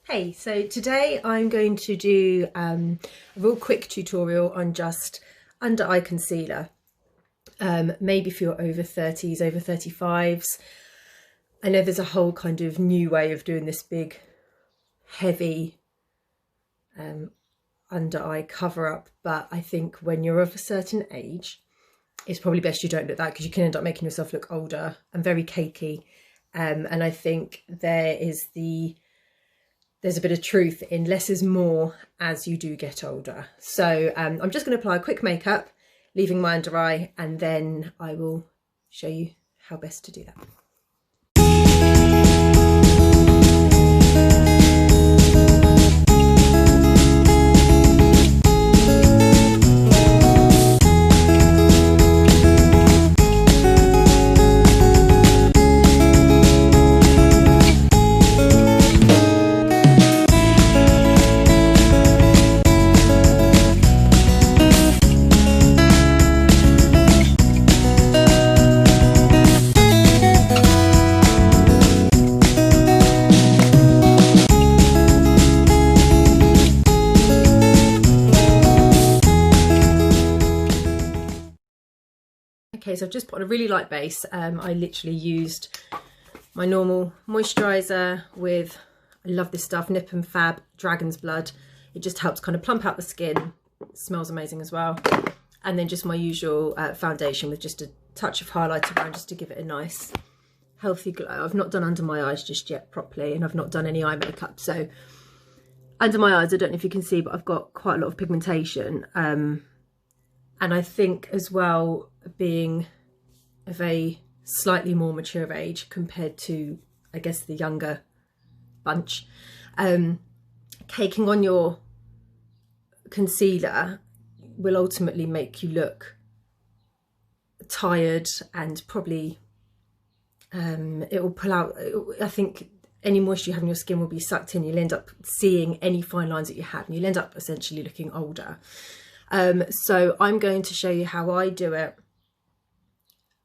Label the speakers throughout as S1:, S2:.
S1: Hey, so today I'm going to do a real quick tutorial on just under eye concealer. Maybe if you're over 30s, over 35s. I know there's a whole kind of new way of doing this big, heavy under eye cover up, but I think when you're of a certain age, it's probably best you don't do that because you can end up making yourself look older and very cakey. And I think there's a bit of truth in less is more as you do get older. So I'm just going to apply a quick makeup, leaving my under eye, and then I will show you how best to do that. Okay, so I've just put on a really light base. I literally used my normal moisturiser with, I love this stuff, Nip and Fab Dragon's Blood. It just helps kind of plump out the skin. It smells amazing as well. And then just my usual foundation with just a touch of highlighter around just to give it a nice healthy glow. I've not done under my eyes just yet properly, and I've not done any eye makeup. So under my eyes, I don't know if you can see, but I've got quite a lot of pigmentation. And I think as well, being of a slightly more mature age compared to, I guess, the younger bunch, caking on your concealer will ultimately make you look tired, and probably it will pull out, I think any moisture you have in your skin will be sucked in. You'll end up seeing any fine lines that you have, and you'll end up essentially looking older. So I'm going to show you how I do it,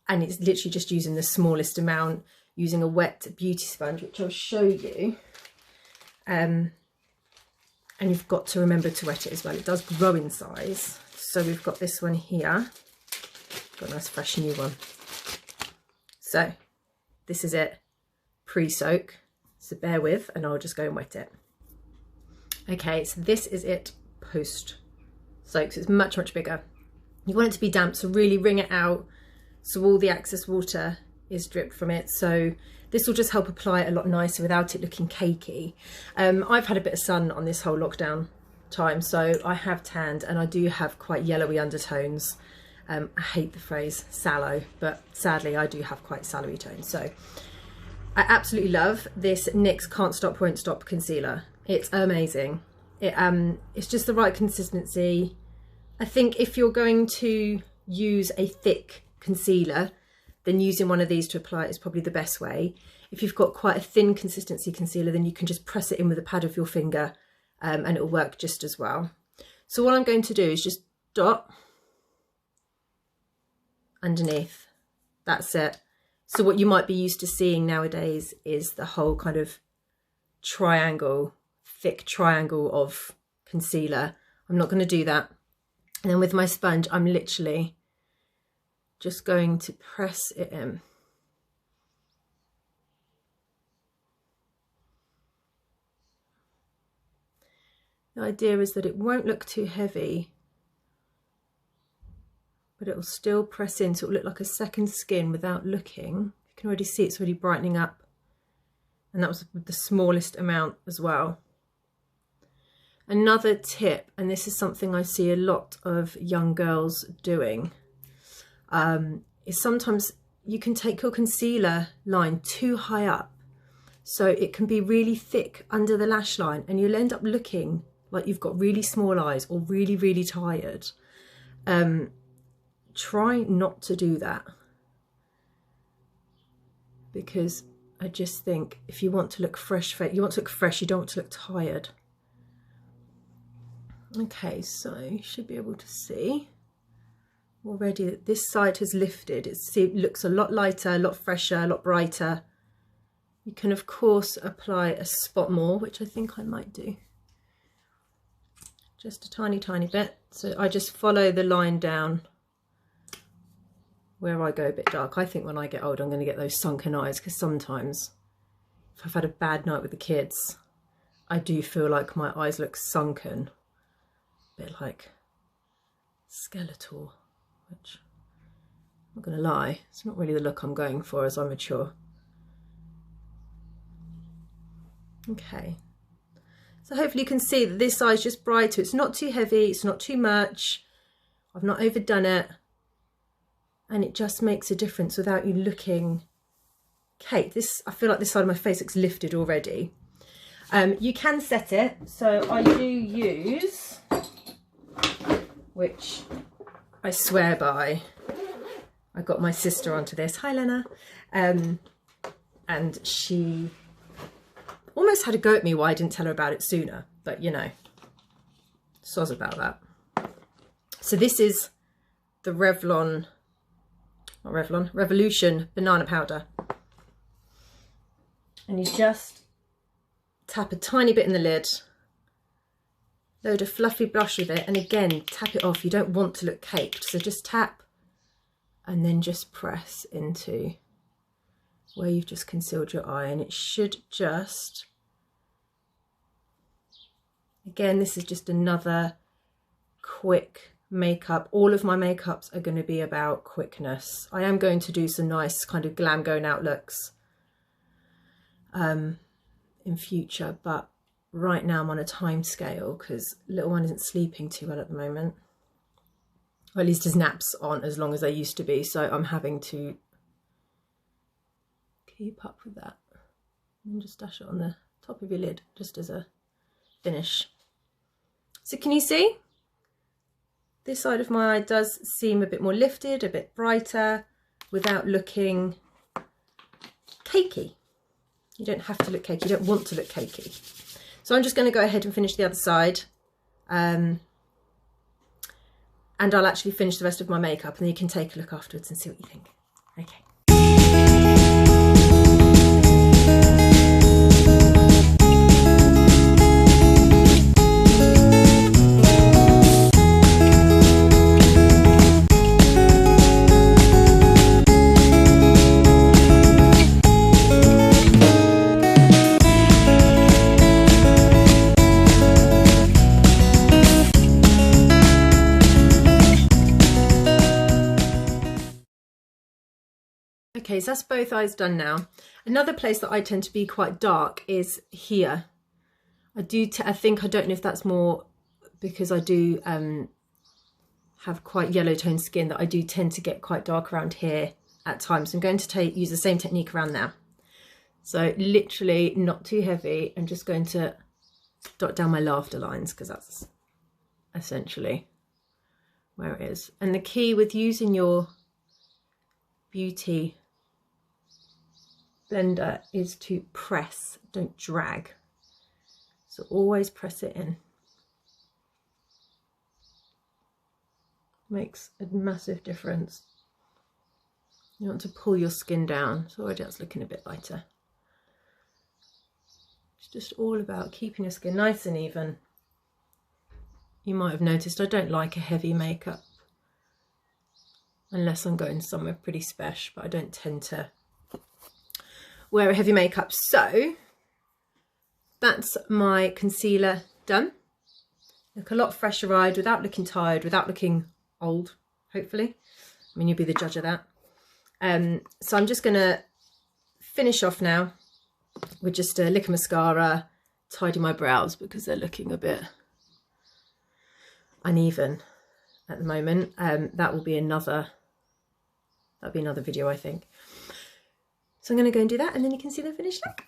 S1: and it's literally just using the smallest amount, using a wet beauty sponge, which I'll show you. And you've got to remember to wet it as well. It does grow in size. So we've got this one here, got a nice fresh new one. So this is it pre-soak, so bear with, and I'll just go and wet it. Okay, so this is it post soak, so it's much bigger. You want it to be damp, so really wring it out so all the excess water is dripped from it. So this will just help apply it a lot nicer without it looking cakey. I've had a bit of sun on this whole lockdown time, so I have tanned, and I do have quite yellowy undertones. I hate the phrase sallow, but sadly I do have quite sallowy tones. So I absolutely love this NYX Can't Stop Won't Stop concealer. It's amazing. It's just the right consistency. I think if you're going to use a thick concealer, then using one of these to apply it is probably the best way. If you've got quite a thin consistency concealer, then you can just press it in with the pad of your finger, and it'll work just as well. So what I'm going to do is just dot underneath. That's it. So what you might be used to seeing nowadays is the whole kind of triangle, thick triangle of concealer. I'm not going to do that. And then with my sponge, I'm literally just going to press it in. The idea is that it won't look too heavy, but it will still press in, so it will look like a second skin without looking. You can already see it's already brightening up. And that was the smallest amount as well. Another tip, and this is something I see a lot of young girls doing, is sometimes you can take your concealer line too high up. So it can be really thick under the lash line, and you'll end up looking like you've got really small eyes or really tired. Try not to do that, because I just think if you want to look fresh, you want to look fresh, you don't want to look tired. Okay, so you should be able to see already that this side has lifted. It looks a lot lighter, a lot fresher, a lot brighter You can of course apply a spot more, which I think I might do. Just a tiny bit. So I just follow the line down where I go a bit dark. I think when I get older I'm going to get those sunken eyes, because sometimes if I've had a bad night with the kids, I do feel like my eyes look sunken, a bit like skeletal, which I'm not going to lie, it's not really the look I'm going for as I mature. Okay, so hopefully you can see that this eye's just brighter. It's not too heavy, it's not too much, I've not overdone it, and it just makes a difference without you looking caked. This, I feel like this side of my face looks lifted already. You can set it, so I do use, which I swear by, I got my sister onto this, hi Lena, and she almost had a go at me why I didn't tell her about it sooner, but you know, soz about that. So this is the Revolution banana powder, and you just tap a tiny bit in the lid, load a fluffy brush with it, and again tap it off. You don't want to look caked, so just tap and then just press into where you've just concealed your eye, and it should just, again, this is just another quick makeup. All of my makeups are going to be about quickness. I am going to do some nice kind of glam going out looks in future, but right now I'm on a time scale because little one isn't sleeping too well at the moment, or at least his naps aren't as long as they used to be, so I'm having to keep up with that. And just dash it on the top of your lid just as a finish. So can you see? This side of my eye does seem a bit more lifted, a bit brighter, without looking cakey. You don't have to look cakey, you don't want to look cakey. So I'm just going to go ahead and finish the other side. And I'll actually finish the rest of my makeup, and then you can take a look afterwards and see what you think. Okay. Okay, so that's both eyes done now. Another place that I tend to be quite dark is here. I think, I don't know if that's more because I do have quite yellow toned skin, that I do tend to get quite dark around here at times. So I'm going to use the same technique around there. So literally not too heavy. I'm just going to dot down my laughter lines because that's essentially where it is. And the key with using your beauty blender is to press, don't drag. So always press it in. Makes a massive difference. You want to pull your skin down. So already that's looking a bit lighter. It's just all about keeping your skin nice and even. You might have noticed I don't like a heavy makeup unless I'm going somewhere pretty special, but I don't tend to wear a heavy makeup. So that's my concealer done. Look a lot fresher eyed without looking tired, without looking old, hopefully. I mean, you'll be the judge of that. So I'm just going to finish off now with just a lick of mascara, tidy my brows because they're looking a bit uneven at the moment. That will be that'll be another video, I think. So I'm going to go and do that, and then you can see the finished look.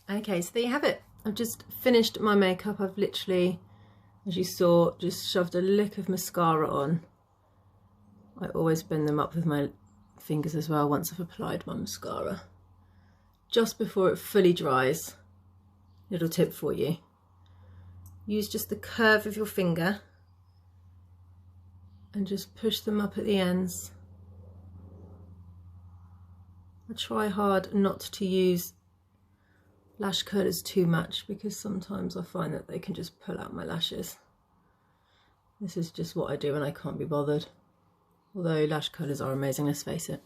S1: Okay, so there you have it. I've just finished my makeup. I've literally, as you saw, just shoved a lick of mascara on. I always blend them up with my fingers as well once I've applied my mascara. Just before it fully dries, little tip for you. Use just the curve of your finger and just push them up at the ends. I try hard not to use lash curlers too much because sometimes I find that they can just pull out my lashes. This is just what I do when I can't be bothered. Although lash curlers are amazing, let's face it.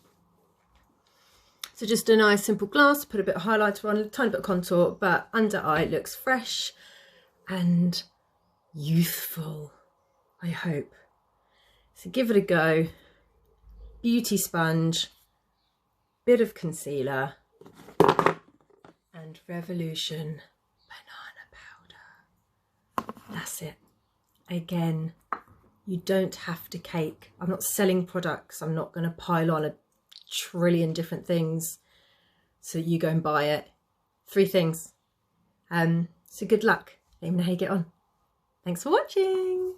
S1: So just a nice simple glass, put a bit of highlighter on, a tiny bit of contour, but under eye looks fresh and youthful, I hope. So give it a go. Beauty sponge, bit of concealer, and Revolution banana powder. That's it. Again, you don't have to cake. I'm not selling products. I'm not going to pile on a trillion different things so you go and buy it. 3 things. So good luck. Let me know how you get on. Thanks for watching.